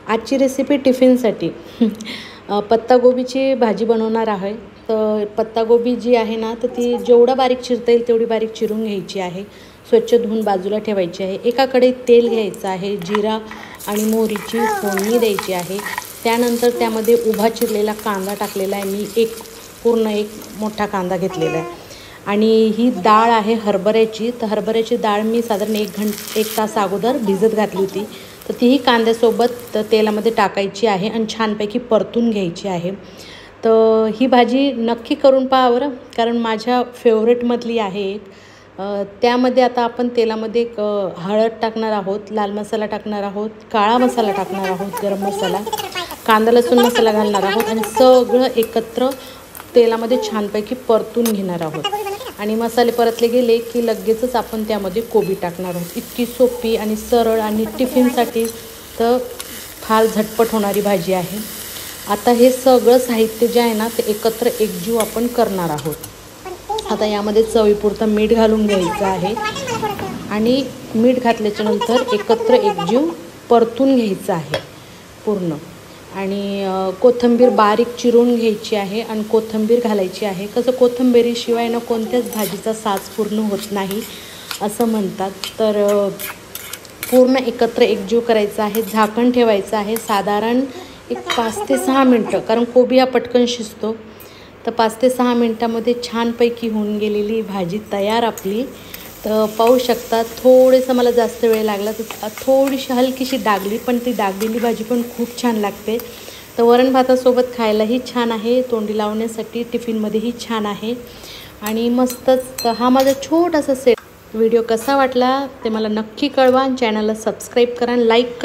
आजची रेसिपी टिफिनसाठी पत्तागोबीची भाजी बनवणार आहे। तर पत्तागोबी जी आहे ना, तर ती जेवढा बारीक चिरता येईल तेवढी बारीक चिरून घ्यायची आहे। स्वच्छ धुवून बाजूला ठेवायची आहे। एका कढईत तेल घ्यायचं आहे, जिरा आणि मोहरीची फोडणी द्यायची आहे। त्यानंतर त्यामध्ये उभा चिरलेला कांदा टाकलेला आहे। मी पूर्ण एक मोठा कांदा घेतलेला आहे। आणि ही डाळ आहे हरभऱ्याची। तर हरभऱ्याची डाळ मी साधारण एक तास अगोदर भिजत घातली होती। तर तीही कांद्यासोबत तेलामध्ये टाकायची आहे आणि छानपैकी परतून घ्यायची आहे। तर ही भाजी नक्की करून पहा बरं, कारण माझ्या फेवरेटमधली आहे एक। त्यामध्ये आता आपण तेलामध्ये हळद टाकणार आहोत, लाल मसाला टाकणार आहोत, काळा मसाला टाकणार आहोत, गरम मसाला, कांदा लसूण मसाला घालणार आहोत आणि सगळं एकत्र तेलामध्ये छानपैकी परतून घेणार आहोत। आणि मसाले परतले गेले की लगेचच आपण त्यामध्ये कोबी टाकणार आहोत। इतकी सोपी आणि सरळ आणि टिफिनसाठी तर फार झटपट होणारी भाजी आहे। आता हे सगळं साहित्य जे आहे ना, ते एकत्र एकजीव आपण करणार आहोत। आता यामध्ये चवीपुरतं मीठ घालून घ्यायचं आहे आणि मीठ घातल्याच्यानंतर एकत्र एकजीव परतून घ्यायचं आहे पूर्ण। आणि कोथिंबीर बारीक चिरून घ्यायची आहे आणि कोथिंबीर घालायची आहे। कसं कोथिंबीरीशिवाय ना कोणत्याच भाजीचा साज पूर्ण होत नाही असं म्हणतात। तर पूर्ण एकत्र एकजीव करायचा आहे, झाकण ठेवायचं आहे साधारण एक 5 ते 6 मिनटं, कारण कोबी हा पटकन शिजतो। तर 5 ते 6 मिनटामध्ये छानपैकी होऊन गेलेली भाजी तयार आपली। तर पाहू शकता, थोडंसं मला जास्त वेळ लागला, तर थोडीशी हलकीशी डागली, पण ती डागलेली भाजी पण खूप छान लागते। तर वरण भातासोबत खायलाही छान आहे, तोंडी लावण्यासाठी टिफिनमध्येही छान आहे आणि मस्तच। तर हा माझा छोटासा व्हिडिओ कसा वाटला ते मला नक्की कळवा। चॅनलला सबस्क्राईब करा, लाईक करा।